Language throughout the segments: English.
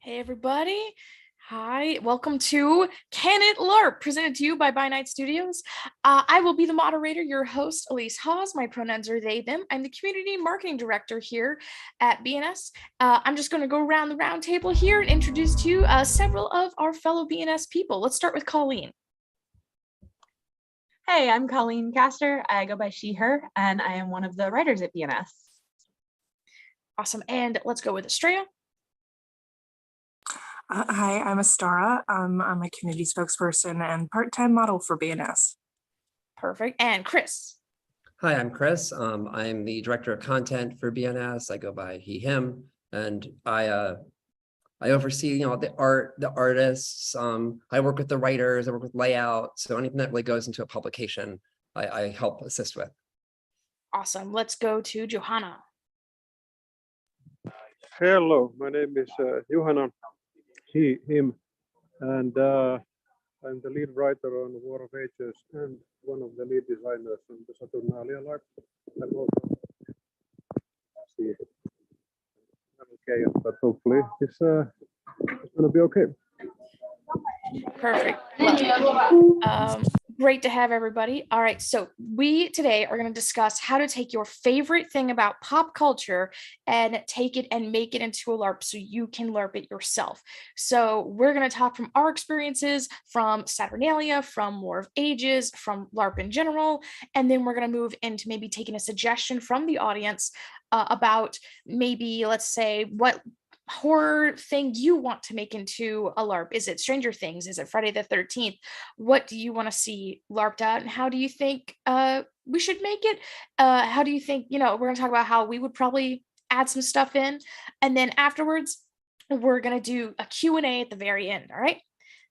Hey everybody. Hi, welcome to Can It LARP, presented to you by By Night Studios. I will be the moderator, your host, Elyse Haws. My pronouns are they, them. I'm the community marketing director here at BNS. I'm just going to go around the round table here and introduce to you several of our fellow BNS people. Let's start with Colleen. Hey, I'm Colleen Castor. I go by she, her, and I am one of the writers at BNS. Awesome. And let's go with Astara. Hi, I'm Astara. I'm a community spokesperson and part-time model for BNS. Perfect. And Chris. Hi, I'm Chris. I'm the director of content for BNS. I go by he, him, and I oversee, the art, the artists. I work with the writers. I work with layout. So anything that really goes into a publication, I help assist with. Awesome. Let's go to Juhana. Hello, my name is Juhana, he, him, and I'm the lead writer on War of Ages and one of the lead designers on the Saturnalia LARP. I'm also okay, but hopefully it's gonna be okay. Perfect. Well, great to have everybody. All right, so we today are going to discuss how to take your favorite thing about pop culture and take it and make it into a LARP so you can LARP it yourself. So we're going to talk from our experiences, from Saturnalia, from War of Ages, from LARP in general, and then we're going to move into maybe taking a suggestion from the audience about maybe, let's say, what horror thing you want to make into a LARP. Is it Stranger Things? Is it Friday the 13th? What do you want to see LARPed out? And how do you think we should make it? How do you think, we're going to talk about how we would probably add some stuff in. And then afterwards, we're going to do a Q&A at the very end. All right.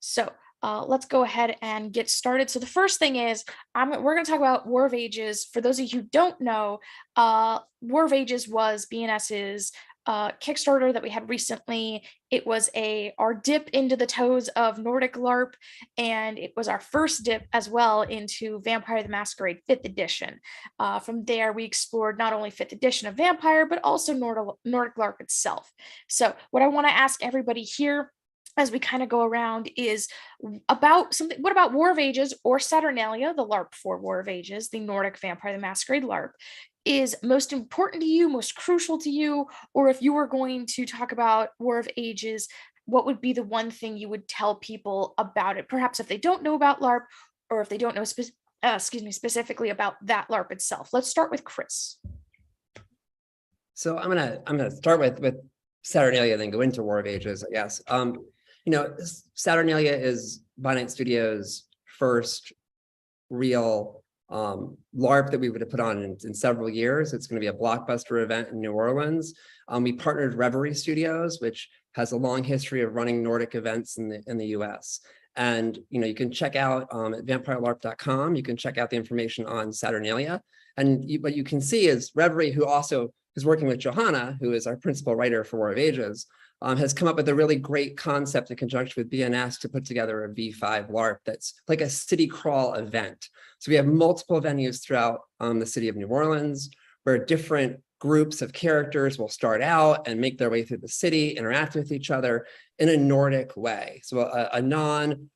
So let's go ahead and get started. So the first thing is, we're going to talk about War of Ages. For those of you who don't know, War of Ages was BNS's Kickstarter that we had recently. It was our dip into the toes of Nordic LARP, and it was our first dip as well into Vampire the Masquerade 5th edition. From there, we explored not only 5th edition of Vampire, but also Nordic LARP itself. So what I want to ask everybody here as we kind of go around is about something. What about War of Ages or Saturnalia, the LARP for War of Ages, the Nordic Vampire the Masquerade LARP, is most important to you, most crucial to you? Or if you were going to talk about War of Ages, what would be the one thing you would tell people about it? Perhaps if they don't know about LARP, or if they don't know specifically about that LARP itself. Let's start with Chris. So I'm gonna start with Saturnalia, then go into War of Ages, I guess. Saturnalia is By Night Studios' first real LARP that we would have put on in several years. It's going to be a blockbuster event in New Orleans. We partnered Reverie Studios, which has a long history of running Nordic events in the US. And you can check out at vampirelarp.com. You can check out the information on Saturnalia. And what you can see is Reverie, who also is working with Juhana, who is our principal writer for War of Ages, has come up with a really great concept in conjunction with BNS to put together a V5 LARP that's like a city crawl event. So we have multiple venues throughout the city of New Orleans where different groups of characters will start out and make their way through the city, interact with each other in a Nordic way. So a non,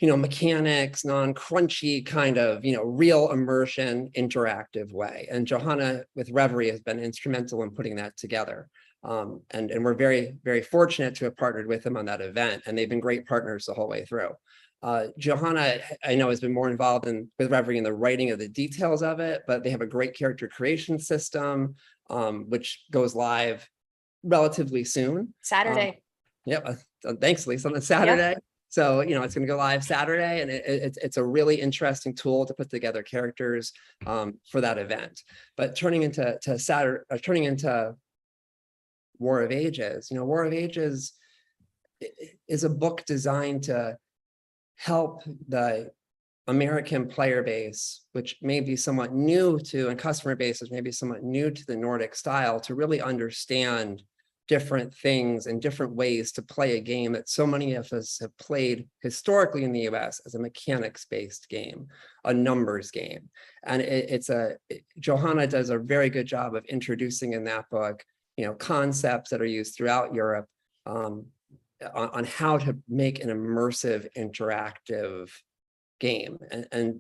mechanics, non-crunchy kind of, real immersion, interactive way. And Juhana with Reverie has been instrumental in putting that together. And we're very, very fortunate to have partnered with them on that event, and they've been great partners the whole way through. Juhana, I know, has been more involved with Reverie in the writing of the details of it, but they have a great character creation system, which goes live relatively soon. Saturday. Yep. Thanks, Lisa, on the Saturday. Yep. So, it's going to go live Saturday, and it's a really interesting tool to put together characters for that event. But turning into War of Ages, War of Ages is a book designed to help the American player base, which may be somewhat new to, and customer base, which may be somewhat new to the Nordic style, to really understand different things and different ways to play a game that so many of us have played historically in the US as a mechanics-based game, a numbers game. And Juhana does a very good job of introducing in that book, concepts that are used throughout Europe on how to make an immersive, interactive game and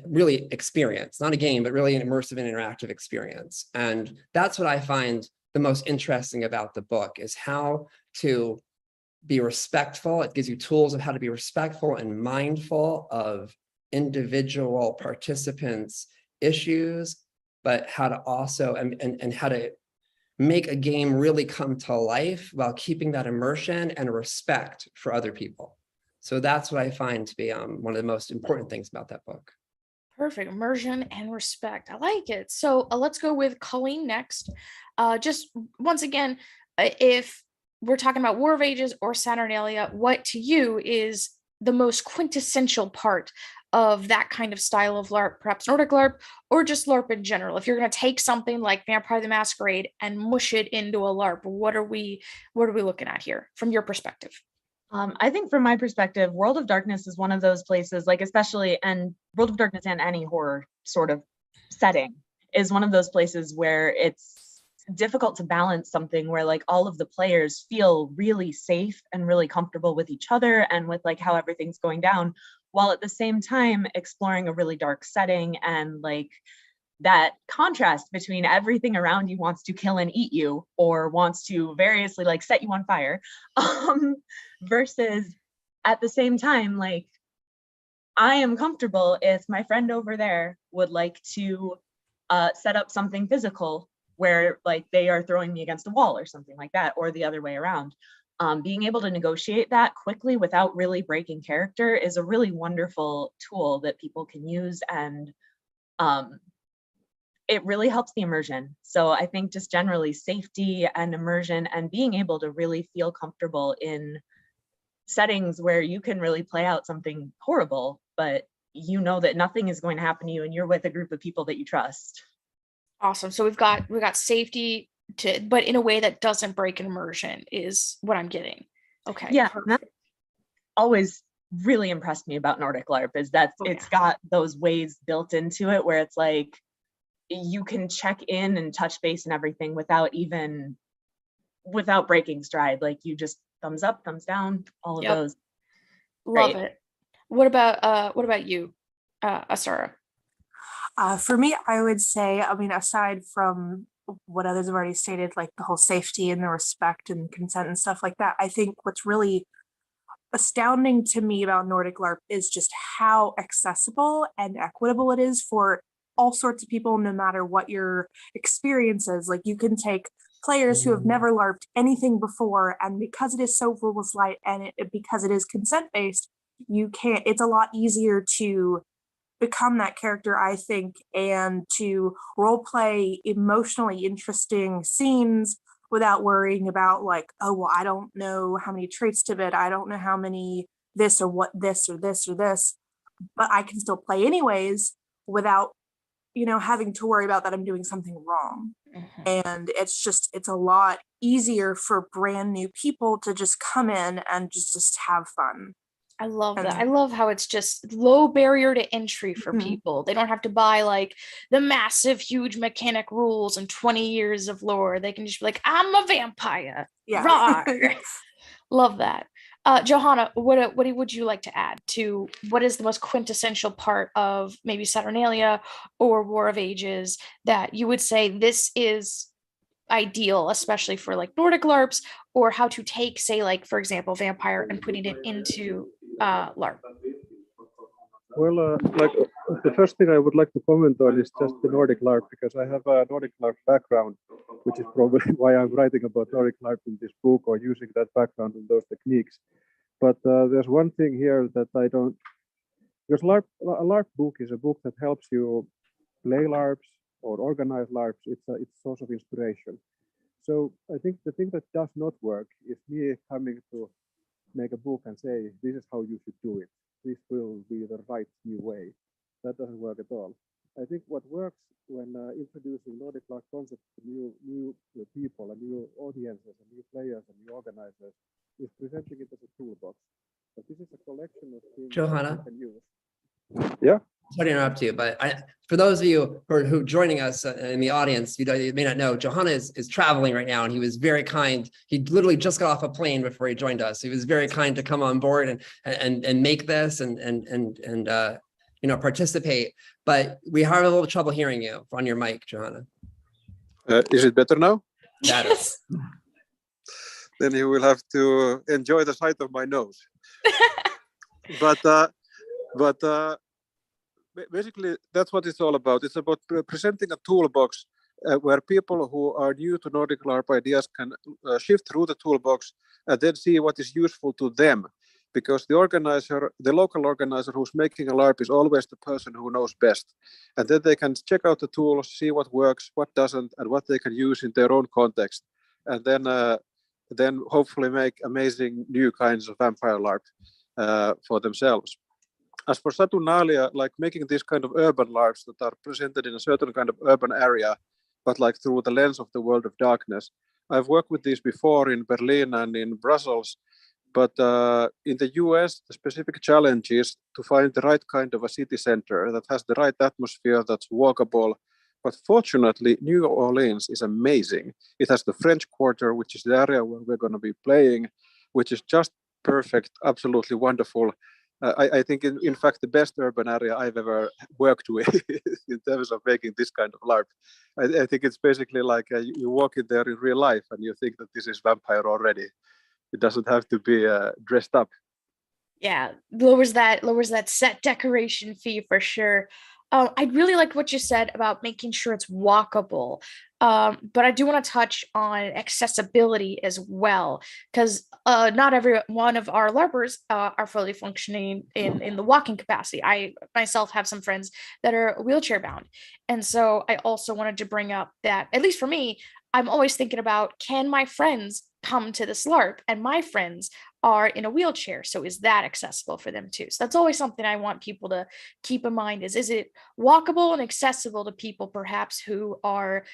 really experience, not a game, but really an immersive and interactive experience. And that's what I find the most interesting about the book, is how to be respectful. It gives you tools of how to be respectful and mindful of individual participants' issues, but how to also, and how to make a game really come to life while keeping that immersion and respect for other people. So that's what I find to be one of the most important things about that book. Perfect. Immersion and respect. I like it. So let's go with Colleen next. Just once again, if we're talking about War of Ages or Saturnalia, what to you is the most quintessential part of that kind of style of LARP, perhaps Nordic LARP or just LARP in general? If you're going to take something like Vampire the Masquerade and mush it into a LARP, what are we looking at here from your perspective? I think from my perspective, World of Darkness is one of those places, like especially, and World of Darkness and any horror sort of setting is one of those places where it's difficult to balance something where like all of the players feel really safe and really comfortable with each other and with like how everything's going down, while at the same time exploring a really dark setting and like that contrast between everything around you wants to kill and eat you or wants to variously like set you on fire versus at the same time like I am comfortable if my friend over there would like to set up something physical where like they are throwing me against a wall or something like that, or the other way around. Being able to negotiate that quickly without really breaking character is a really wonderful tool that people can use, and it really helps the immersion. So I think just generally safety and immersion and being able to really feel comfortable in settings where you can really play out something horrible, but you know that nothing is going to happen to you and you're with a group of people that you trust. Awesome. So we've got safety but in a way that doesn't break an immersion is what I'm getting. Okay. Yeah. That always really impressed me about Nordic LARP is that it's got those ways built into it where it's like you can check in and touch base and everything without breaking stride. Like you just thumbs up, thumbs down, all of those. Love Great. It. What about you, Astara? For me, I would say, I mean, aside from what others have already stated, like the whole safety and the respect and consent and stuff like that, I think what's really astounding to me about Nordic LARP is just how accessible and equitable it is for all sorts of people, no matter what your experience is. Like you can take players who have never LARPed anything before, and because it is so rules light and because it is consent based, it's a lot easier to become that character, I think, and to role play emotionally interesting scenes without worrying about like, oh, well, I don't know how many traits to bid, I don't know how many this or what this or this or this, but I can still play anyways without, having to worry about that I'm doing something wrong. Mm-hmm. And it's a lot easier for brand new people to just come in and just have fun. I love that. I love how it's just low barrier to entry for people. They don't have to buy like the massive, huge mechanic rules and 20 years of lore. They can just be like, I'm a vampire. Yeah. Love that. Juhana, what would you like to add to what is the most quintessential part of maybe Saturnalia or War of Ages that you would say this is ideal, especially for like Nordic LARPs, or how to take, say, like, for example, Vampire and putting it into LARP? Well, like the first thing I would like to comment on is just the Nordic LARP, because I have a Nordic LARP background, which is probably why I'm writing about Nordic LARP in this book or using that background and those techniques. But there's one thing here that I don't, because a LARP book is a book that helps you play LARPs or organize LARPs. It's a source of inspiration. So I think the thing that does not work is me coming to make a book and say, this is how you should do it. This will be the right new way. That doesn't work at all. I think what works when introducing Nordic LARP concepts to new people and new audiences and new players and new organizers is presenting it as a toolbox. But this is a collection of things Juhana, you can use. Yeah. sorry to interrupt you, but for those of you who are joining us in the audience, you may not know, Juhana is traveling right now, and he was very kind. He literally just got off a plane before he joined us. He was very kind to come on board and make this and participate. But we have a little trouble hearing you on your mic, Juhana. Is it better now? Yes. Then you will have to enjoy the sight of my nose. but basically, that's what it's all about. It's about presenting a toolbox where people who are new to Nordic LARP ideas can shift through the toolbox and then see what is useful to them. Because the local organizer who's making a LARP is always the person who knows best. And then they can check out the tools, see what works, what doesn't, and what they can use in their own context. And then hopefully make amazing new kinds of vampire LARP for themselves. As for Saturnalia, like making these kind of urban LARPs that are presented in a certain kind of urban area, but like through the lens of the world of darkness. I've worked with these before in Berlin and in Brussels, but in the US, the specific challenge is to find the right kind of a city center that has the right atmosphere, that's walkable. But fortunately, New Orleans is amazing. It has the French Quarter, which is the area where we're going to be playing, which is just perfect, absolutely wonderful. I think, in fact, the best urban area I've ever worked with in terms of making this kind of LARP. I think it's basically like you walk in there in real life and you think that this is vampire already. It doesn't have to be dressed up. Yeah, lowers that set decoration fee for sure. I really like what you said about making sure it's walkable. But I do want to touch on accessibility as well, because not every one of our LARPers are fully functioning in the walking capacity. I myself have some friends that are wheelchair bound. And so I also wanted to bring up that, at least for me, I'm always thinking about, can my friends come to this LARP? And my friends are in a wheelchair, so is that accessible for them too? So that's always something I want people to keep in mind, is it walkable and accessible to people perhaps who are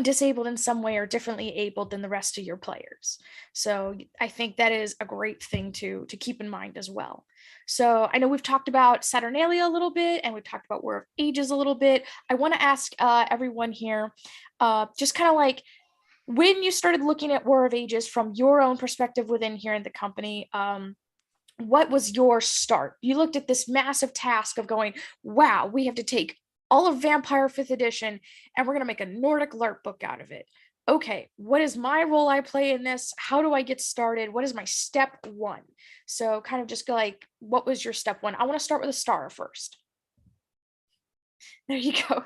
disabled in some way or differently abled than the rest of your players. So I think that is a great thing to keep in mind as well. So I know we've talked about Saturnalia a little bit, and we've talked about War of Ages a little bit. I want to ask everyone here, just kind of like, when you started looking at War of Ages from your own perspective within here in the company, what was your start? You looked at this massive task of going, wow, we have to take all of Vampire 5th edition and we're going to make a Nordic LARP book out of it. Okay, what is my role I play in this? How do I get started? What is my step one? So kind of just go like, what was your step one? I want to start with Astara first. There you go.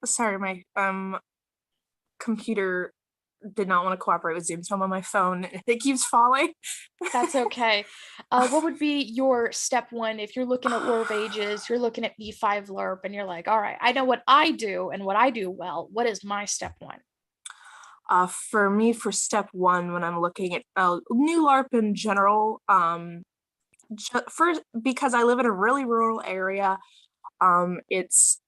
Sorry, my computer did not want to cooperate with Zoom, so I'm on my phone and it keeps falling. That's okay. What would be your step one if you're looking at War of Ages, you're looking at V5 LARP, and you're like, all right, I know what I do and what I do well. What is my step one? For me, for step one, when I'm looking at new LARP in general, first, because I live in a really rural area, it's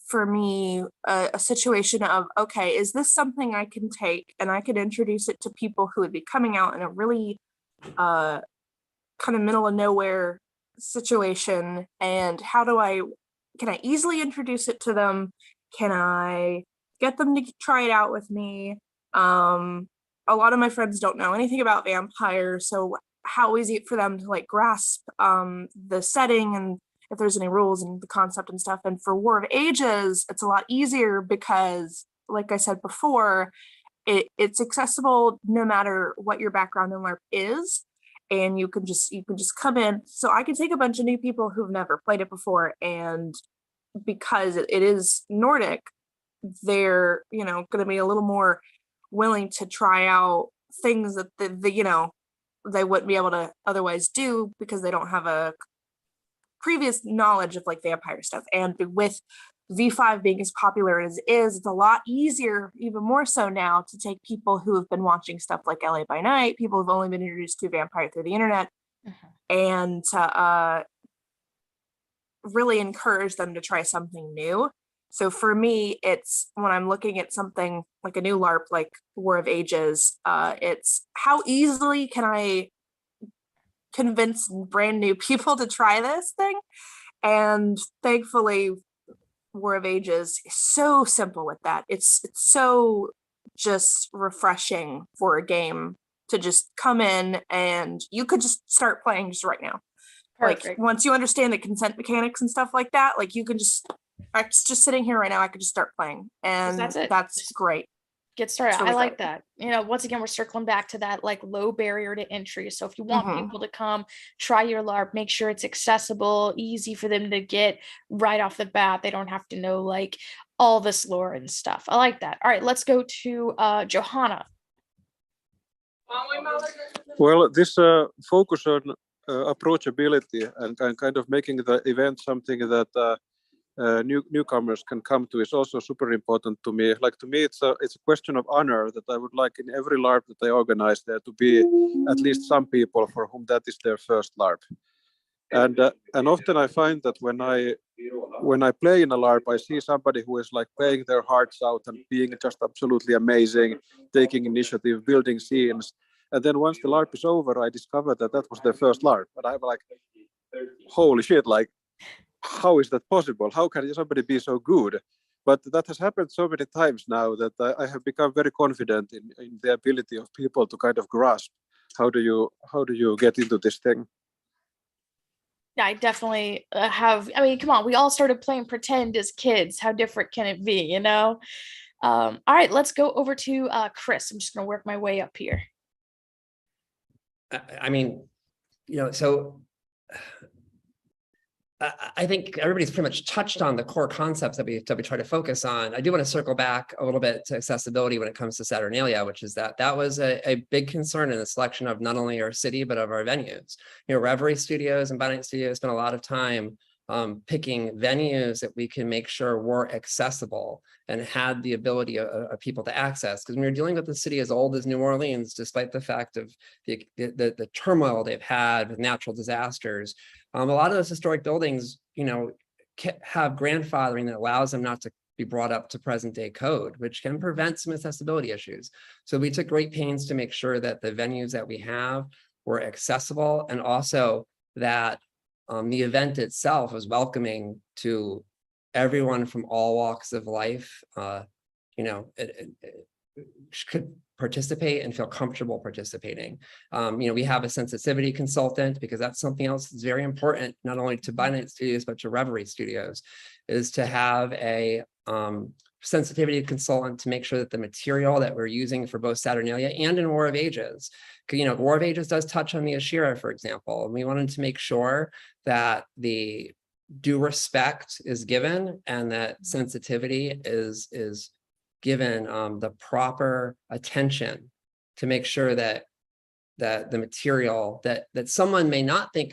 for me a situation of, okay, is this something I can take and I can introduce it to people who would be coming out in a really kind of middle of nowhere situation, and can I easily introduce it to them? Can I get them to try it out with me? A lot of my friends don't know anything about vampires, so how easy for them to like grasp the setting and if there's any rules and the concept and stuff. And for War of Ages, it's a lot easier because, like I said before, it's accessible no matter what your background in LARP is, and you can just come in. So I can take a bunch of new people who've never played it before, and because it is Nordic, they're going to be a little more willing to try out things that they wouldn't be able to otherwise do because they don't have a previous knowledge of like vampire stuff. And with V5 being as popular as it is, it's a lot easier, even more so now, to take people who have been watching stuff like LA by Night, people who've only been introduced to vampire through the internet, and to really encourage them to try something new. So for me, it's when I'm looking at something like a new LARP like War of Ages, it's how easily can I convince brand new people to try this thing. And thankfully, War of Ages is so simple with that. It's so just refreshing for a game to just come in and you could just start playing just right now. Perfect. Like once you understand the consent mechanics and stuff like that, like you can I'm just sitting here right now, I could just start playing, and that's great. Get started. Really I like that. Once again, we're circling back to that like low barrier to entry. So if you want people to come try your LARP, make sure it's accessible, easy for them to get right off the bat. They don't have to know like all this lore and stuff. I like that. All right, let's go to Juhana. Well, this focus on approachability and kind of making the event something that newcomers can come to is also super important to me. Like to me, it's a question of honor that I would like in every LARP that I organize there to be at least some people for whom that is their first LARP. And often I find that when I play in a LARP, I see somebody who is like playing their hearts out and being just absolutely amazing, taking initiative, building scenes. And then once the LARP is over, I discover that was their first LARP. And I'm like, holy shit, like, how is that possible? How can somebody be so good? But that has happened so many times now that I have become very confident in the ability of people to kind of grasp how do you get into this thing. Yeah, I definitely have. I mean, come on, we all started playing pretend as kids. How different can it be, all right, let's go over to Chris. I'm just going to work my way up here. I mean, so I think everybody's pretty much touched on the core concepts that we try to focus on. I do want to circle back a little bit to accessibility when it comes to Saturnalia, which is that was a big concern in the selection of not only our city, but of our venues. Reverie Studios and By Night Studios spent a lot of time picking venues that we can make sure were accessible and had the ability of people to access. Because when you're dealing with a city as old as New Orleans, despite the fact of the turmoil they've had with natural disasters, a lot of those historic buildings, have grandfathering that allows them not to be brought up to present day code, which can prevent some accessibility issues. So we took great pains to make sure that the venues that we have were accessible, and also that the event itself was welcoming to everyone from all walks of life. It could participate and feel comfortable participating. We have a sensitivity consultant, because that's something else that's very important, not only to By Night Studios, but to Reverie Studios, is to have a sensitivity consultant to make sure that the material that we're using for both Saturnalia and in War of Ages, War of Ages does touch on the Ashira, for example, and we wanted to make sure that the due respect is given and that sensitivity is given the proper attention to make sure that the material that someone may not think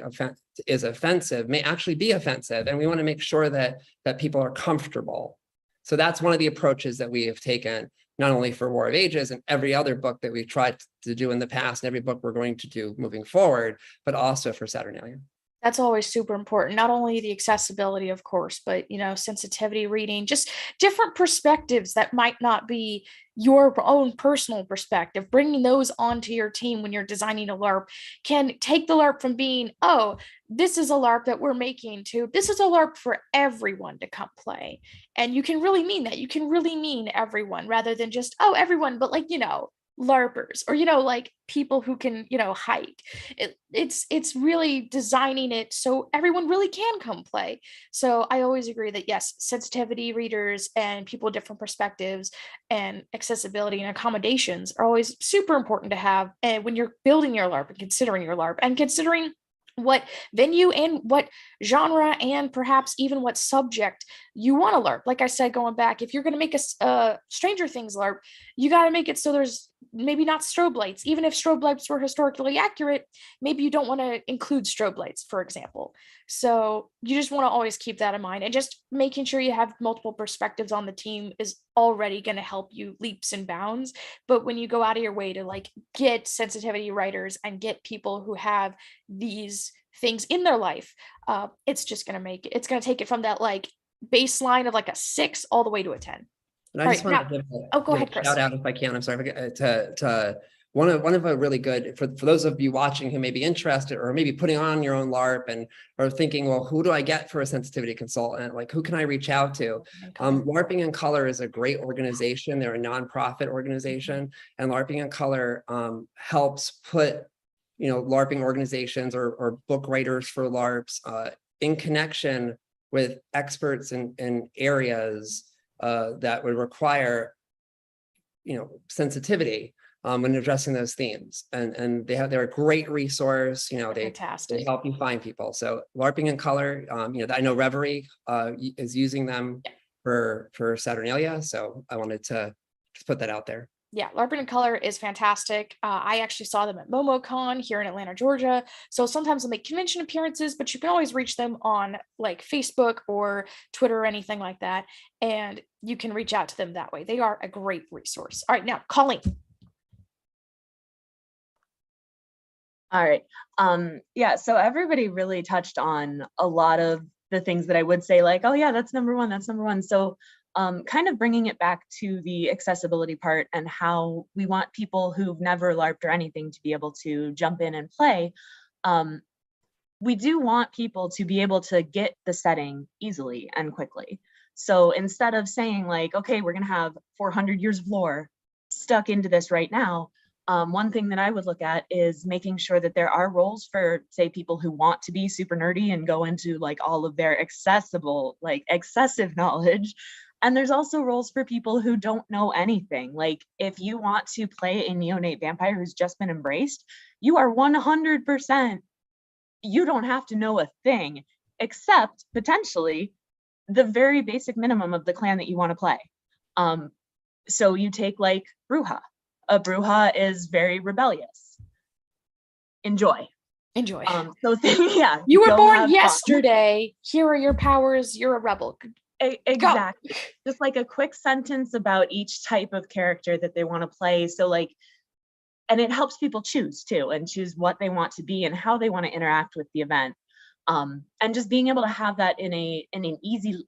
is offensive may actually be offensive, and we want to make sure that people are comfortable. So that's one of the approaches that we have taken, not only for War of Ages and every other book that we've tried to do in the past, and every book we're going to do moving forward, but also for Saturnalia. That's always super important. Not only the accessibility, of course, but, sensitivity reading, just different perspectives that might not be your own personal perspective. Bringing those onto your team when you're designing a LARP can take the LARP from being, oh, this is a LARP that we're making, to this is a LARP for everyone to come play. And you can really mean that. You can really mean everyone, rather than just, oh, everyone, but LARPers, or like people who can hike. It's really designing it so everyone really can come play. So I always agree that yes, sensitivity readers and people with different perspectives and accessibility and accommodations are always super important to have, and when you're building your LARP and considering what venue and what genre and perhaps even what subject you want to LARP. Like I said, going back, if you're going to make a Stranger Things LARP, you got to make it so there's maybe not strobe lights. Even if strobe lights were historically accurate, maybe you don't want to include strobe lights, for example. So you just want to always keep that in mind, and just making sure you have multiple perspectives on the team is already going to help you leaps and bounds. But when you go out of your way to get sensitivity writers and get people who have these things in their life, it's just going to it's going to take it from that baseline of a 6 all the way to a 10. And I just want to give go ahead, Chris. Shout out, if I can. I'm sorry, to one of a really good, for those of you watching who may be interested or maybe putting on your own LARP and or thinking, well, who do I get for a sensitivity consultant? Like, who can I reach out to? LARPing in Color is a great organization. They're a nonprofit organization, and LARPing in Color helps put, LARPing organizations or book writers for LARPs in connection with experts in areas that would require, sensitivity when addressing those themes. And they're a great resource. They help you find people. So LARPing in Color, I know Reverie is using them for Saturnalia. So I wanted to just put that out there. Yeah, LARPing in Color is fantastic. I actually saw them at MomoCon here in Atlanta, Georgia. So sometimes they'll make convention appearances, but you can always reach them on like Facebook or Twitter or anything like that. And you can reach out to them that way. They are a great resource. All right, now, Colleen. All right. Yeah, so everybody really touched on a lot of the things that I would say, like, oh yeah, that's number one, that's number one. So kind of bringing it back to the accessibility part and how we want people who've never LARPed or anything to be able to jump in and play. We do want people to be able to get the setting easily and quickly. So instead of saying like, okay, we're gonna have 400 years of lore stuck into this right now, one thing that I would look at is making sure that there are roles for, say, people who want to be super nerdy and go into like all of their excessive knowledge. And there's also roles for people who don't know anything. Like if you want to play a neonate vampire who's just been embraced, you are 100%, you don't have to know a thing, except potentially the very basic minimum of the clan that you want to play. So you take like Bruja. A Bruja is very rebellious. Enjoy. Yeah. You were born yesterday. Here are your powers. You're a rebel. Exactly. Just like a quick sentence about each type of character that they want to play. So like, and it helps people choose too, and choose what they want to be and how they want to interact with the event. And just being able to have that in an easily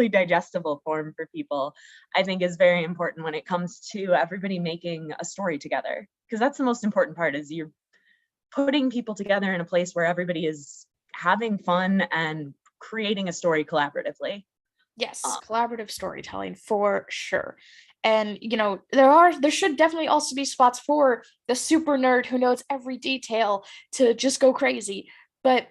digestible form for people, I think is very important when it comes to everybody making a story together. Because that's the most important part, is you're putting people together in a place where everybody is having fun and creating a story collaboratively. Yes, collaborative storytelling for sure. And there should definitely also be spots for the super nerd who knows every detail to just go crazy. But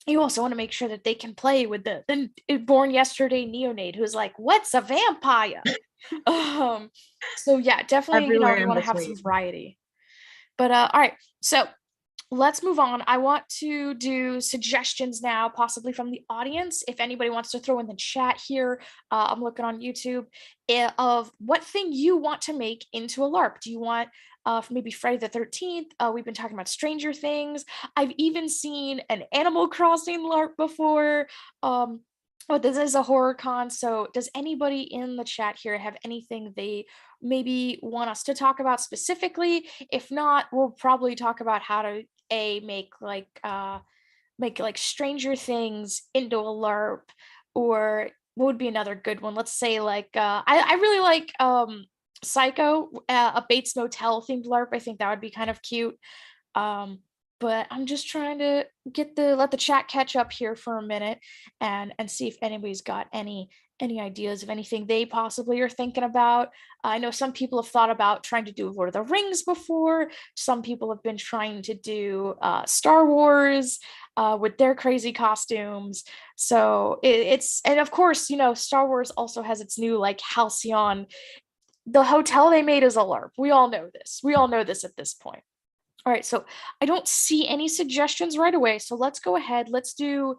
you also want to make sure that they can play with the born yesterday neonate who's like, what's a vampire? So yeah, definitely, you want to have some variety. But all right, so let's move on. I want to do suggestions now, possibly from the audience. If anybody wants to throw in the chat here, I'm looking on YouTube, of what thing you want to make into a LARP. Do you want maybe Friday the 13th? We've been talking about Stranger Things. I've even seen an Animal Crossing LARP before. But this is a horror con, so does anybody in the chat here have anything they maybe want us to talk about specifically? If not, we'll probably talk about how to make like Stranger Things into a LARP, or what would be another good one? Let's say like I really like Psycho, a Bates Motel themed LARP. I think that would be kind of cute. But I'm just trying to let the chat catch up here for a minute and see if anybody's got any ideas of anything they possibly are thinking about. I know some people have thought about trying to do Lord of the Rings before. Some people have been trying to do Star Wars with their crazy costumes. So and of course, Star Wars also has its new like Halcyon. The hotel they made is a LARP. We all know this at this point. All right, so I don't see any suggestions right away. So let's go ahead. Let's do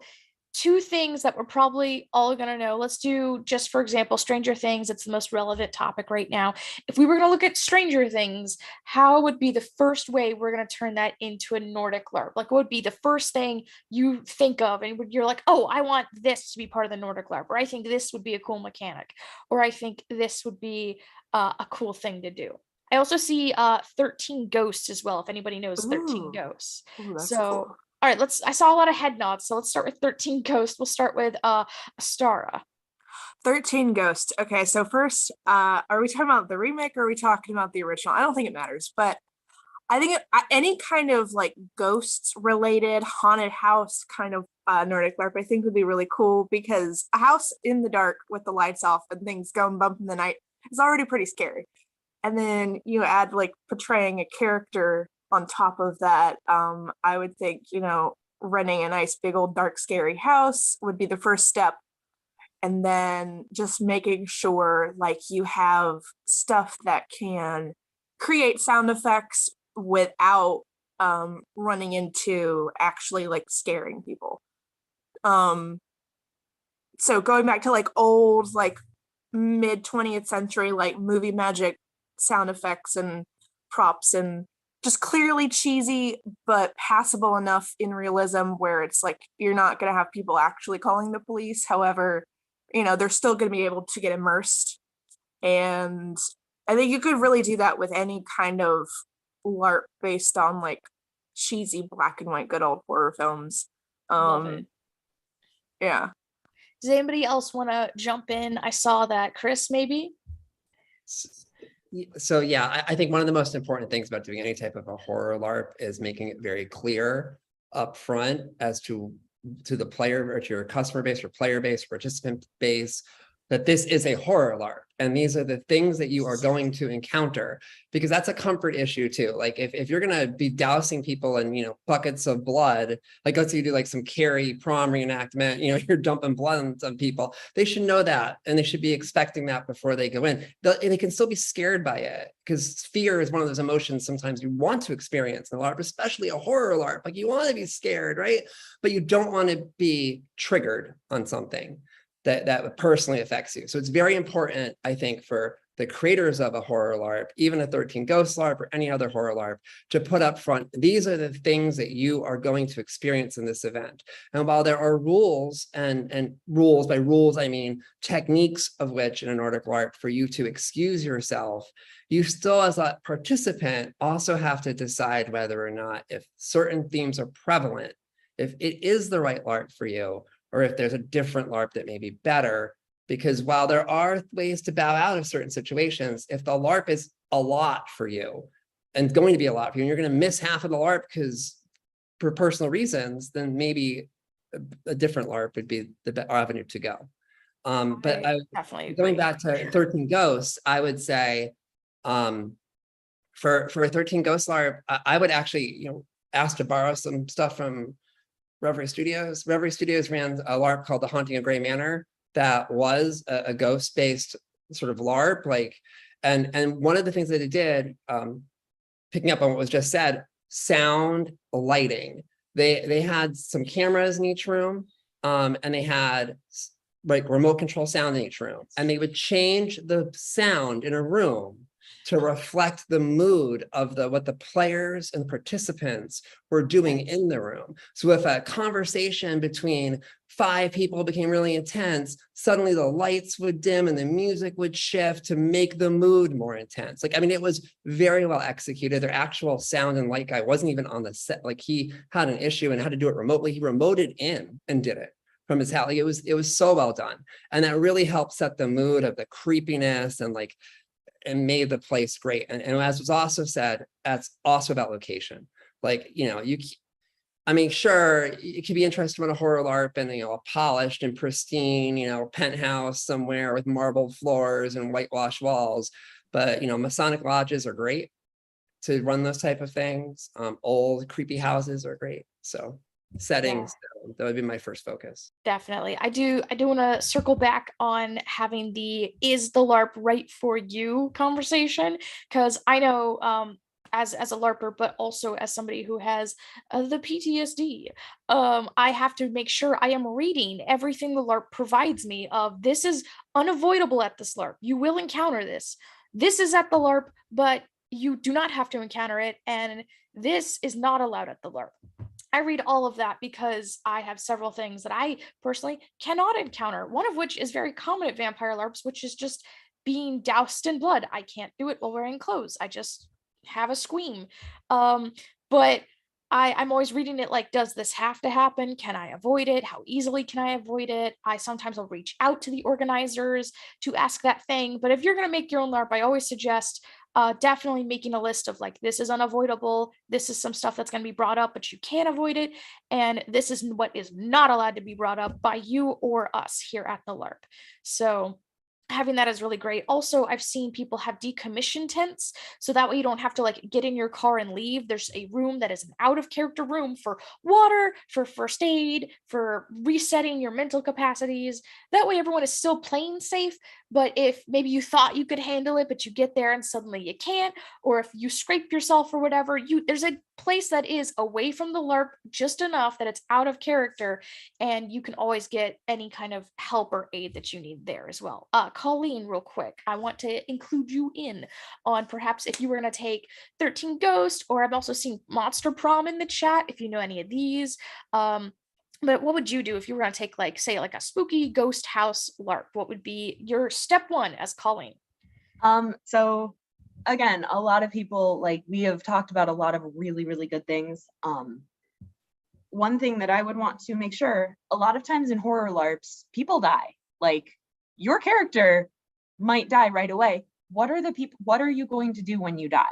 two things that we're probably all going to know. Let's do, just for example, Stranger Things. It's the most relevant topic right now. If we were going to look at Stranger Things, how would be the first way we're going to turn that into a Nordic LARP? Like, what would be the first thing you think of? And you're like, oh, I want this to be part of the Nordic LARP. Or I think this would be a cool mechanic. Or I think this would be a cool thing to do. I also see 13 Ghosts as well, if anybody knows 13 Ghosts. Ooh, that's so cool. All right, I saw a lot of head nods, so let's start with 13 Ghosts. We'll start with Astara. 13 Ghosts. Okay, so first, are we talking about the remake or are we talking about the original? I don't think it matters, but I think any kind of like ghosts related haunted house kind of Nordic LARP I think would be really cool, because a house in the dark with the lights off and things going bump in the night is already pretty scary. And then you add like portraying a character on top of that. I would think, renting a nice big old dark scary house would be the first step. And then just making sure like you have stuff that can create sound effects without running into actually like scaring people. So going back to like old, like mid 20th century, like movie magic sound effects and props, and just clearly cheesy, but passable enough in realism where it's like, you're not going to have people actually calling the police. However, they're still going to be able to get immersed. And I think you could really do that with any kind of LARP based on like cheesy black and white good old horror films. Love it. Yeah. Does anybody else want to jump in? I saw that Chris, maybe. So yeah, I think one of the most important things about doing any type of a horror LARP is making it very clear up front as to the player or to your customer base or player base, participant base, that this is a horror LARP and these are the things that you are going to encounter, because that's a comfort issue too. Like if you're going to be dousing people in, buckets of blood, like let's say you do like some Carrie prom reenactment, you're dumping blood on some people, they should know that and they should be expecting that before they go in. They can still be scared by it, because fear is one of those emotions sometimes you want to experience in a LARP, especially a horror LARP. Like you want to be scared, right? But you don't want to be triggered on something that personally affects you. So it's very important, I think, for the creators of a horror LARP, even a 13 Ghosts LARP or any other horror LARP, to put up front, these are the things that you are going to experience in this event. And while there are rules, and rules, by rules, I mean techniques of which in a Nordic LARP for you to excuse yourself, you still as a participant also have to decide whether or not, if certain themes are prevalent, if it is the right LARP for you, or if there's a different LARP that may be better. Because while there are ways to bow out of certain situations, if the LARP is a lot for you and going to be a lot for you, and you're going to miss half of the LARP because for personal reasons, then maybe a different LARP would be the avenue to go. But Definitely going back to 13 Ghosts, I would say for a 13 Ghosts LARP, I would actually ask to borrow some stuff from Reverie Studios. Reverie Studios ran a LARP called The Haunting of Grey Manor that was a ghost-based sort of LARP. And one of the things that it did, picking up on what was just said, sound, lighting. They had some cameras in each room, and they had like remote control sound in each room, and they would change the sound in a room to reflect the mood of what the players and participants were doing in the room. So if a conversation between 5 people became really intense, suddenly the lights would dim and the music would shift to make the mood more intense. It was very well executed. Their actual sound and light guy wasn't even on the set. Like he had an issue and had to do it remotely. He remoted in and did it from his house. It was so well done. And that really helped set the mood of the creepiness and made the place great. And as was also said, that's also about location. Sure, it could be interesting in a horror LARP and, a polished and pristine, penthouse somewhere with marble floors and whitewashed walls. But, Masonic lodges are great to run those type of things. Old creepy houses are great. So settings, that would be my first focus. Definitely. I do want to circle back on having is the LARP right for you conversation, because I know as a LARPer, but also as somebody who has the PTSD, I have to make sure I am reading everything the LARP provides me of, this is unavoidable at this LARP. You will encounter this. This is at the LARP, but you do not have to encounter it. And this is not allowed at the LARP. I read all of that because I have several things that I personally cannot encounter. One of which is very common at vampire LARPs, which is just being doused in blood. I can't do it while wearing clothes. I just have a scream. But I'm always reading it like, does this have to happen? Can I avoid it? How easily can I avoid it? I sometimes will reach out to the organizers to ask that thing. But if you're going to make your own LARP, I always suggest definitely making a list of like, this is unavoidable. This is some stuff that's going to be brought up, but you can't avoid it. And this is what is not allowed to be brought up by you or us here at the LARP. So having that is really great. Also, I've seen people have decommission tents, so that way you don't have to like get in your car and leave. There's a room that is an out of character room for water, for first aid, for resetting your mental capacities. That way everyone is still playing safe, but if maybe you thought you could handle it, but you get there and suddenly you can't, or if you scrape yourself or whatever, there's a place that is away from the LARP just enough that it's out of character, and you can always get any kind of help or aid that you need there as well. Colleen, real quick, I want to include you in on perhaps if you were going to take 13 Ghost, or I've also seen Monster Prom in the chat, if you know any of these. But what would you do if you were going to take, like, say, like a spooky ghost house LARP? What would be your step one as Colleen? So again, a lot of people, like, we have talked about a lot of really, really good things. One thing that I would want to make sure, a lot of times in horror LARPs, people die. Like, your character might die right away. What are you going to do when you die?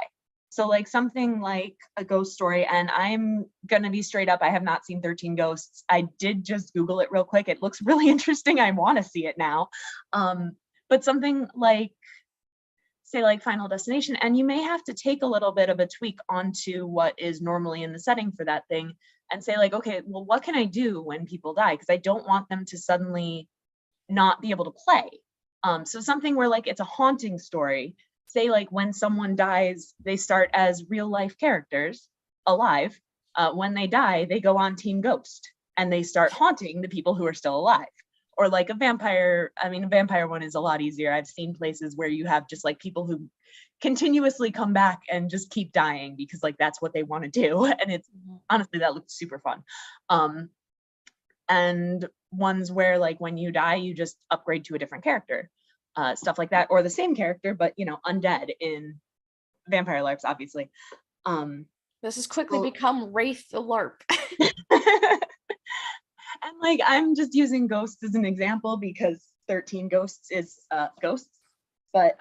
So like something like a ghost story, and I'm gonna be straight up, I have not seen 13 Ghosts. I did just Google it real quick. It looks really interesting. I want to see it now. But something like, say, like Final Destination, and you may have to take a little bit of a tweak onto what is normally in the setting for that thing and say like, okay, well, what can I do when people die? Because I don't want them to suddenly not be able to play. So something where like it's a haunting story, say like when someone dies, they start as real life characters alive. When they die, they go on Team Ghost and they start haunting the people who are still alive. Or like a vampire, I mean, a vampire one is a lot easier. I've seen places where you have just like people who continuously come back and just keep dying because like that's what they want to do. And it's honestly, that looks super fun. And ones where like when you die, you just upgrade to a different character, stuff like that, or the same character, but you know, undead in vampire LARPs, obviously. This has quickly become Wraith the LARP. And like, I'm just using Ghosts as an example because 13 Ghosts is ghosts, but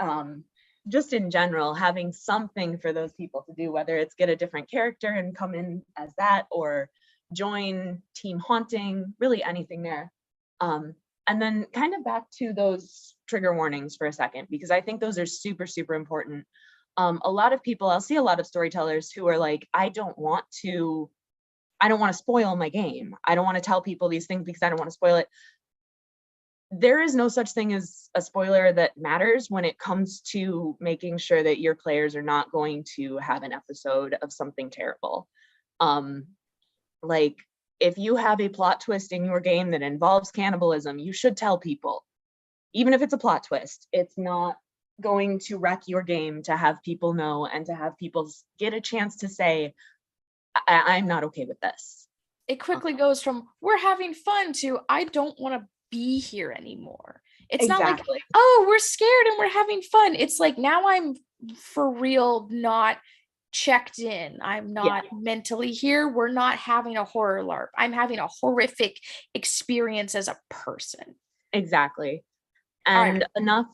just in general, having something for those people to do, whether it's get a different character and come in as that, or join Team Haunting, really anything there. And then kind of back to those trigger warnings for a second, because I think those are super, super important. A lot of people, I'll see a lot of storytellers who are like, I don't want to spoil my game. I don't want to tell people these things because I don't want to spoil it. There is no such thing as a spoiler that matters when it comes to making sure that your players are not going to have an episode of something terrible. Like, if you have a plot twist in your game that involves cannibalism, you should tell people. Even if it's a plot twist, it's not going to wreck your game to have people know and to have people get a chance to say, I'm not okay with this. It quickly goes from we're having fun to I don't want to be here anymore. It's not like, oh, we're scared and we're having fun. It's like, now I'm for real not checked in. I'm not mentally here. We're not having a horror LARP. I'm having a horrific experience as a person. Exactly. And enough,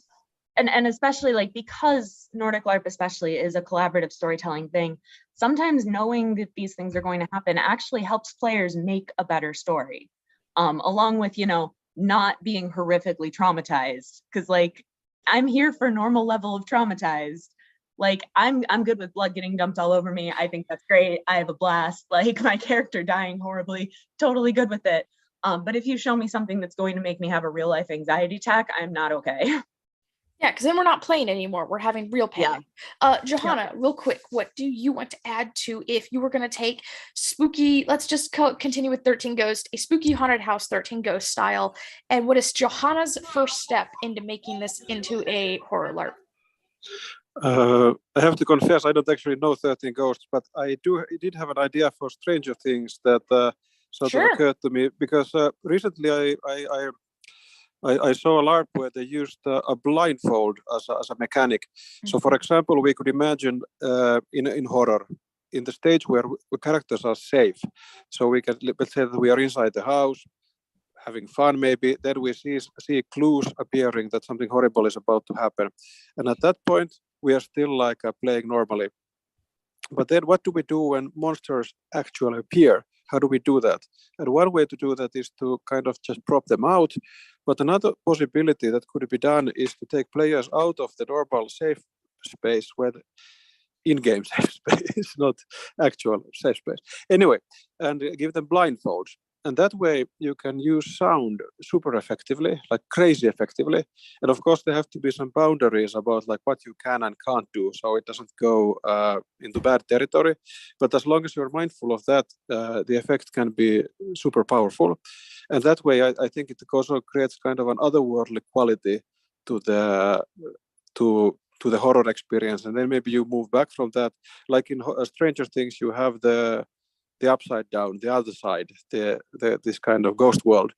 and especially like, because Nordic LARP especially is a collaborative storytelling thing, sometimes knowing that these things are going to happen actually helps players make a better story, along with, you know, not being horrifically traumatized. Because like, I'm here for normal level of traumatized. Like, I'm good with blood getting dumped all over me. I think that's great. I have a blast. Like, my character dying horribly, totally good with it. But if you show me something that's going to make me have a real life anxiety attack, I'm not okay. Yeah, because then we're not playing anymore. We're having real panic. Juhana, real quick, what do you want to add to if you were going to take spooky, let's just continue with 13 Ghost, a spooky haunted house 13 Ghost style, and what is Johanna's first step into making this into a horror LARP? I have to confess, I don't actually know 13 Ghosts, but I did have an idea for Stranger Things that sort of occurred to me, because recently I saw a LARP where they used a blindfold as a mechanic. So, for example, we could imagine in horror, in the stage where the characters are safe. So we can, let's say that we are inside the house, having fun maybe, then we see clues appearing that something horrible is about to happen. And at that point, we are still like playing normally. But then what do we do when monsters actually appear? How do we do that? And one way to do that is to kind of just prop them out. But another possibility that could be done is to take players out of the normal safe space, where in-game safe space, not actual safe space. Anyway, and give them blindfolds. And that way you can use sound super effectively, like crazy effectively. And of course, there have to be some boundaries about like what you can and can't do, so it doesn't go into bad territory. But as long as you're mindful of that, the effect can be super powerful. And that way, I think it also creates kind of an otherworldly quality to the horror experience. And then maybe you move back from that. Like in Stranger Things, you have the upside down, the other side, this kind of ghost world.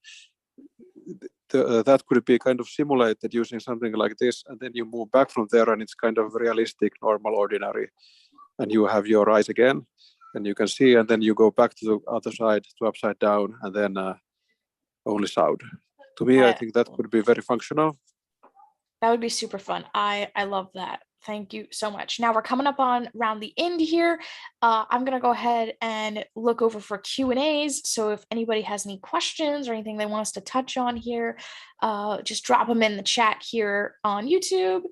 That could be kind of simulated using something like this, and then you move back from there, and it's kind of realistic, normal, ordinary, and you have your eyes again, and you can see, and then you go back to the other side, to upside down, and then only sound. To me, I think that could be very functional. That would be super fun. I love that. Thank you so much. Now we're coming up on around the end here. I'm going to go ahead and look over for Q&As. So if anybody has any questions or anything they want us to touch on here, just drop them in the chat here on YouTube.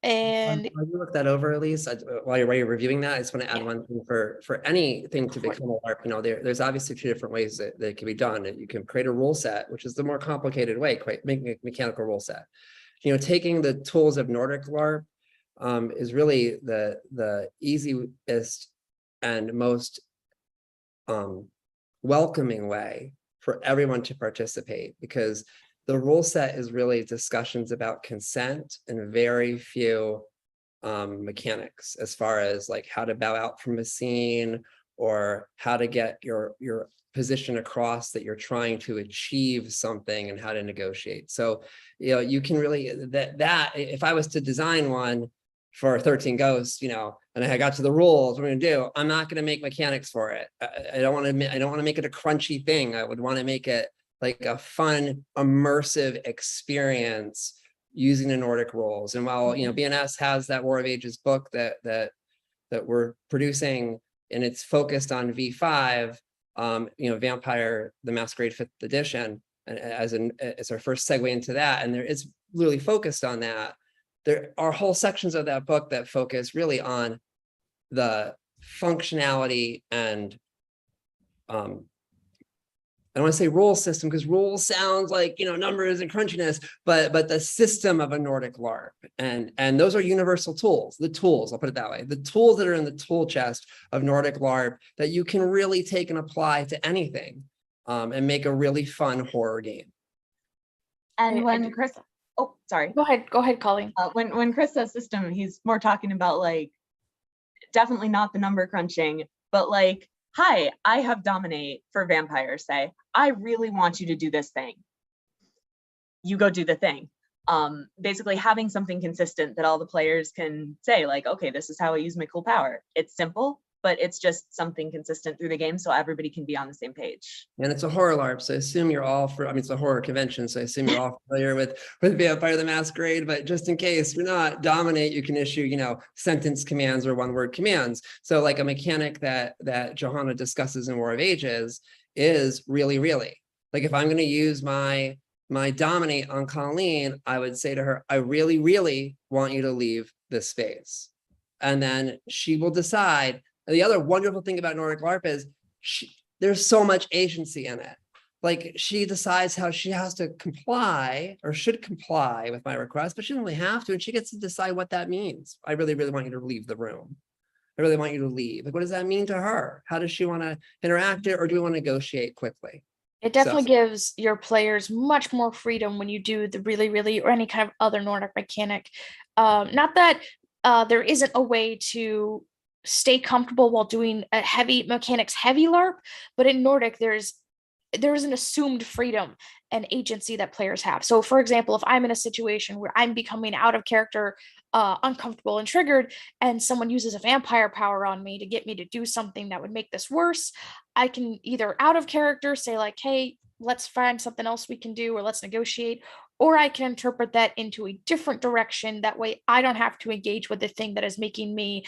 And while you look that over, Elyse, while you're reviewing that, I just want to add one thing for anything to become a LARP. You know, there's obviously two different ways that it can be done. You can create a rule set, which is the more complicated way, making a mechanical rule set. You know, taking the tools of Nordic LARP is really the easiest and most welcoming way for everyone to participate, because the rule set is really discussions about consent and very few mechanics, as far as like how to bow out from a scene or how to get your position across that you're trying to achieve something and how to negotiate. So, you know, you can really, that if I was to design one for 13 Ghosts, you know, and I got to the rules, what I'm going to do, I'm not going to make mechanics for it. I don't want to make it a crunchy thing. I would want to make it like a fun, immersive experience using the Nordic rules. And while, you know, BNS has that War of Ages book that we're producing, and it's focused on V5, you know, Vampire the Masquerade 5th edition, and as our first segue into that, and it's really focused on that. There are whole sections of that book that focus really on the functionality and I don't want to say rule system, because rule sounds like, you know, numbers and crunchiness, but the system of a Nordic LARP. And those are universal tools, I'll put it that way. The tools that are in the tool chest of Nordic LARP that you can really take and apply to anything and make a really fun horror game. And when Chris, oh, sorry. Go ahead, Colleen. When Chris says system, he's more talking about like, definitely not the number crunching, but like, hi, I have dominate for vampires, say, I really want you to do this thing. You go do the thing. Basically having something consistent that all the players can say, like, okay, this is how I use my cool power. It's simple, but it's just something consistent through the game so everybody can be on the same page. And it's a horror LARP, so I assume you're all it's a horror convention, so I assume you're all familiar with Vampire the Masquerade, but just in case you're not, dominate, you can issue, you know, sentence commands or one-word commands. So like a mechanic that Juhana discusses in War of Ages is really, like if I'm going to use my dominate on Colleen, I would say to her, I really, want you to leave this space. And then she will decide. And the other wonderful thing about Nordic LARP is there's so much agency in it. Like she decides how she has to comply or should comply with my request, but she doesn't really have to. And she gets to decide what that means. I really, want you to leave the room. I really want you to leave. Like, what does that mean to her? How does she want to interact it, or do we want to negotiate quickly? It definitely gives your players much more freedom when you do the really, or any kind of other Nordic mechanic. Not that there isn't a way to stay comfortable while doing a heavy LARP, but in Nordic, there's there's an assumed freedom and agency that players have. So for example, if I'm in a situation where I'm becoming out of character, uncomfortable and triggered, and someone uses a vampire power on me to get me to do something that would make this worse, I can either out of character say like, hey, let's find something else we can do, or let's negotiate, or I can interpret that into a different direction. That way I don't have to engage with the thing that is making me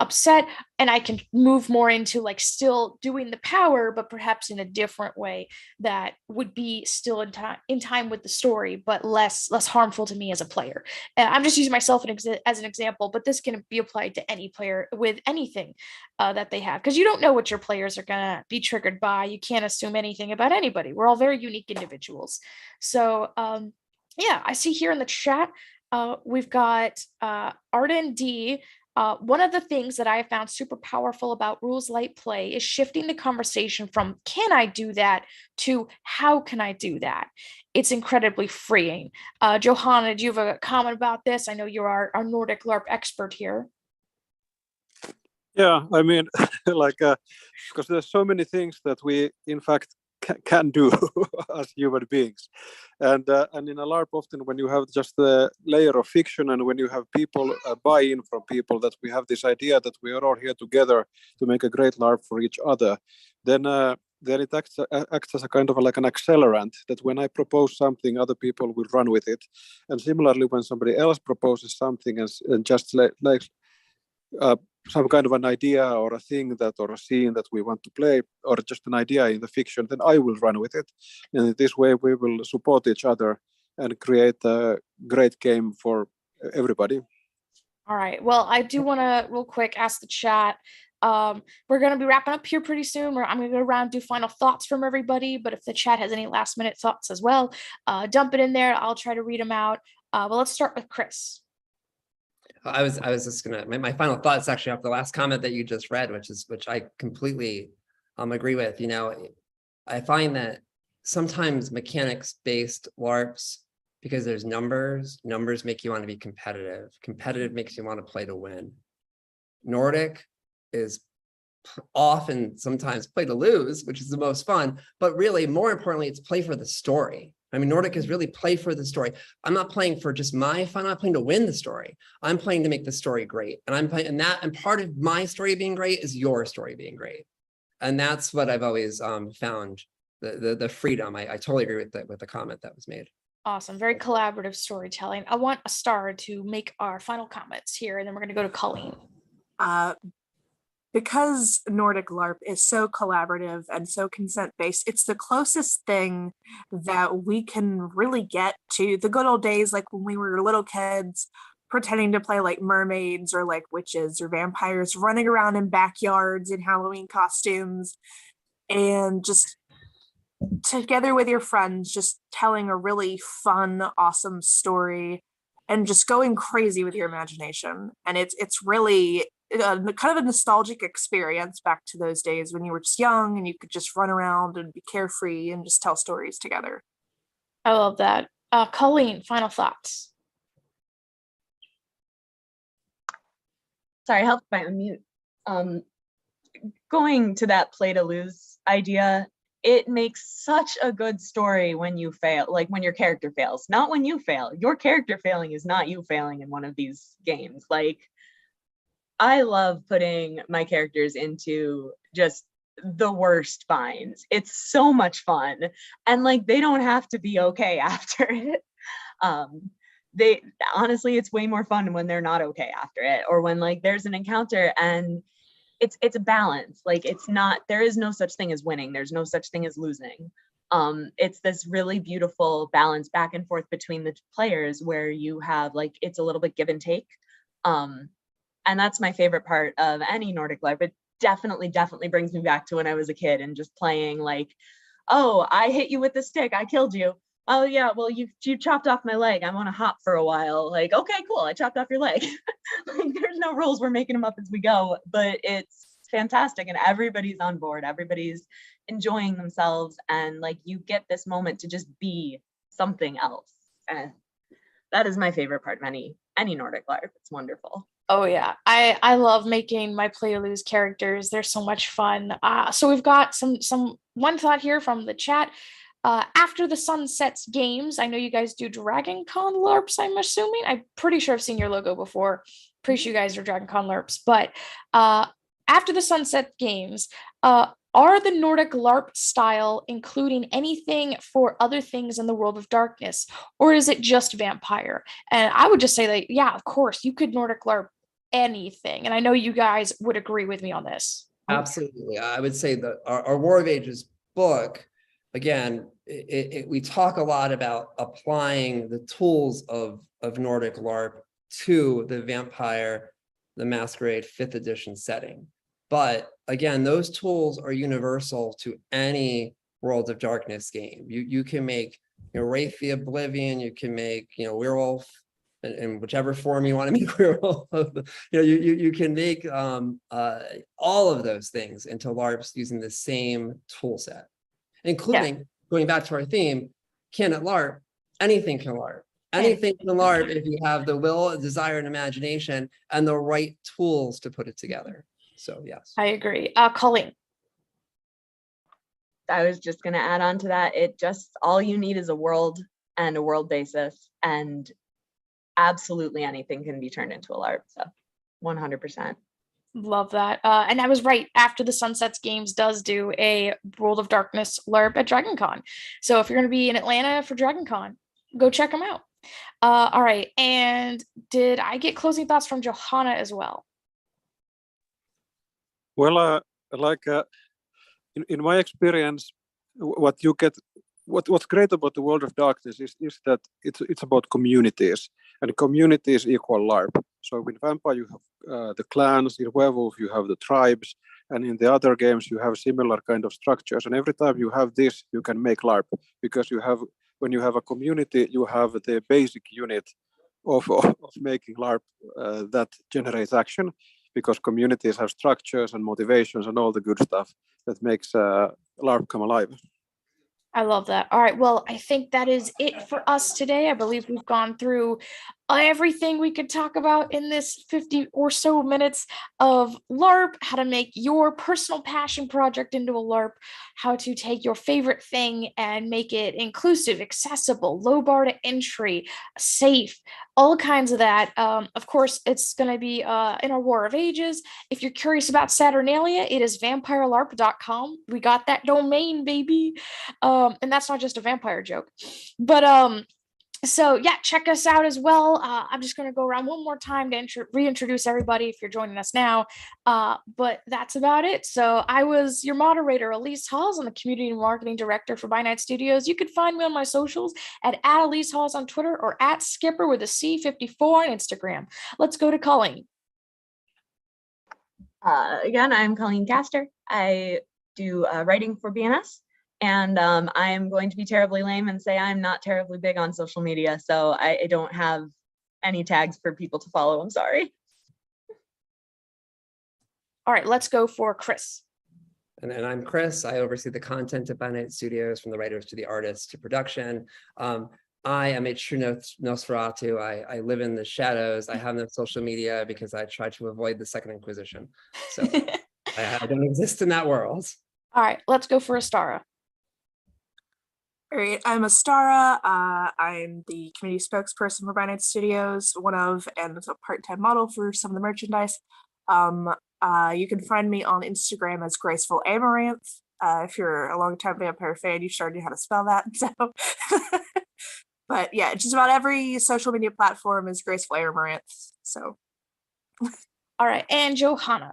upset, and I can move more into like still doing the power, but perhaps in a different way that would be still in time with the story, but less harmful to me as a player. I'm just using myself as an example, but this can be applied to any player with anything that they have, because you don't know what your players are gonna be triggered by. You can't assume anything about anybody. We're all very unique individuals. So yeah, I see here in the chat we've got Arden D. One of the things that I have found super powerful about rules light play is shifting the conversation from can I do that to how can I do that? It's incredibly freeing. Juhana, do you have a comment about this? I know you're our Nordic LARP expert here. Yeah, I mean, like, because there's so many things that we, in fact, can do as human beings, and in a LARP, often when you have just a layer of fiction, and when you have people buy-in from people that we have this idea that we are all here together to make a great LARP for each other, then it acts as a kind of like an accelerant, that when I propose something, other people will run with it, and similarly when somebody else proposes something and just like some kind of an idea or a thing that or a scene that we want to play, or just an idea in the fiction, then I will run with it. And in this way, we will support each other and create a great game for everybody. All right. Well, I do want to real quick ask the chat. We're going to be wrapping up here pretty soon. I'm going to go around and do final thoughts from everybody. But if the chat has any last minute thoughts as well, dump it in there. I'll try to read them out. But let's start with Chris. I was just gonna, my final thoughts actually off the last comment that you just read, which I completely agree with. You know, I find that sometimes mechanics based LARPs, because there's numbers make you want to be competitive makes you want to play to win. Nordic is often sometimes play to lose, which is the most fun, but really more importantly, it's play for the story. I mean, Nordic is really play for the story. I'm not playing for just my fun. I'm not playing to win the story. I'm playing to make the story great. And I'm playing, and part of my story being great is your story being great. And that's what I've always found the freedom. I totally agree with the comment that was made. Awesome. Very collaborative storytelling. I want Astara to make our final comments here, and then we're going to go to Colleen. Because Nordic LARP is so collaborative and so consent-based, it's the closest thing that we can really get to the good old days, like when we were little kids, pretending to play like mermaids or like witches or vampires, running around in backyards in Halloween costumes, and just together with your friends, just telling a really fun, awesome story and just going crazy with your imagination. And it's really kind of a nostalgic experience back to those days when you were just young and you could just run around and be carefree and just tell stories together. I love that. Colleen, final thoughts. Sorry, help by unmute. Going to that play to lose idea, it makes such a good story when you fail, like when your character fails, not when you fail. Your character failing is not you failing in one of these games. Like, I love putting my characters into just the worst binds. It's so much fun. And like, they don't have to be okay after it. They honestly, it's way more fun when they're not okay after it, or when like there's an encounter and it's a balance. Like, it's not, there is no such thing as winning. There's no such thing as losing. It's this really beautiful balance back and forth between the players where you have like, it's a little bit give and take. And that's my favorite part of any Nordic LARP. It definitely brings me back to when I was a kid and just playing like, oh, I hit you with the stick, I killed you. Oh yeah, well you chopped off my leg. I'm on a hop for a while. Like, okay, cool, I chopped off your leg. Like, there's no rules, we're making them up as we go, but it's fantastic and everybody's on board. Everybody's enjoying themselves, and like, you get this moment to just be something else. And that is my favorite part of any Nordic LARP. It's wonderful. Oh yeah, I love making my play lose characters. They're so much fun. So we've got some one thought here from the chat. After the sun sets games, I know you guys do Dragon Con LARPs. I'm assuming. I'm pretty sure I've seen your logo before. Pretty sure you guys are Dragon Con LARPs. But after the sunset games, are the Nordic LARP style including anything for other things in the world of darkness, or is it just vampire? And I would just say that, yeah, of course, you could Nordic LARP anything. And I know you guys would agree with me on this. Absolutely. I would say that our War of Ages book, again, we talk a lot about applying the tools of Nordic LARP to the Vampire, the Masquerade 5th edition setting. But again, those tools are universal to any World of Darkness game. You can make, Wraith the Oblivion, you can make, Werewolf, in whichever form you want to make werewolf. You can make all of those things into LARPs using the same tool set, including, going back to our theme, can it LARP? Anything can LARP. Anything can LARP if you have the will, desire, and imagination, and the right tools to put it together. So yes. I agree. Colleen. I was just going to add on to that. All you need is a world and a world basis, and absolutely anything can be turned into a LARP. So 100%. Love that. And I was right. After the Sunsets Games does do a World of Darkness LARP at Dragon Con. So if you're going to be in Atlanta for Dragon Con, go check them out. All right. And did I get closing thoughts from Juhana as well? Well, in my experience, what you get, what's great about the World of Darkness is that it's about communities, and communities equal LARP. So in Vampire you have the clans, in Werewolf you have the tribes, and in the other games you have similar kind of structures. And every time you have this, you can make LARP, because when you have a community, you have the basic unit of making LARP that generates action, because communities have structures and motivations and all the good stuff that makes LARP come alive. I love that. All right. Well, I think that is it for us today. I believe we've gone through everything we could talk about in this 50 or so minutes of LARP, how to make your personal passion project into a LARP, how to take your favorite thing and make it inclusive, accessible, low bar to entry, safe, all kinds of that. Of course, it's going to be in our War of Ages. If you're curious about Saturnalia, it is vampirelarp.com. We got that domain, baby. And that's not just a vampire joke. But so yeah, check us out as well. I'm just going to go around one more time to reintroduce everybody if you're joining us now. But that's about it. So I was your moderator, Elyse Haws. I'm the community and marketing director for By Night Studios. You can find me on my socials at Elyse Haws on Twitter, or at Skipper with a C54 on Instagram. Let's go to Colleen. Again, I'm Colleen Castor. I do writing for BNS. And I'm going to be terribly lame and say I'm not terribly big on social media, so I don't have any tags for people to follow. I'm sorry. All right, let's go for Chris. And I'm Chris. I oversee the content at By Night Studios, from the writers to the artists to production. I am a true Nosferatu. I live in the shadows. I have no social media because I try to avoid the Second Inquisition. So I don't exist in that world. All right, let's go for Astara. All right, I'm Astara. I'm the community spokesperson for By Night Studios, and a part-time model for some of the merchandise. You can find me on Instagram as Graceful Amaranth. If you're a long-time vampire fan, you sure know how to spell that. So, but yeah, just about every social media platform is Graceful Amaranth. So, all right, and Juhana.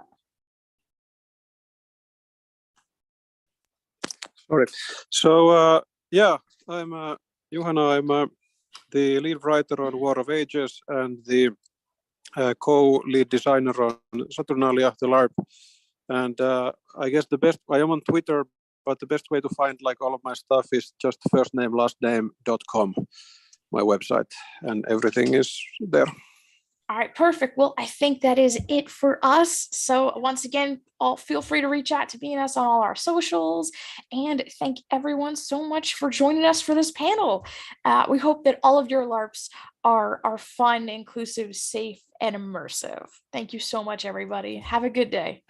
All right. So yeah, I'm Juhana. I'm the lead writer on War of Ages and the co-lead designer on Saturnalia, the LARP. And I guess I am on Twitter, but the best way to find all of my stuff is just firstname, lastname.com, my website, and everything is there. All right, perfect. Well, I think that is it for us. So once again, all feel free to reach out to me and us on all our socials. And thank everyone so much for joining us for this panel. We hope that all of your LARPs are fun, inclusive, safe, and immersive. Thank you so much, everybody. Have a good day.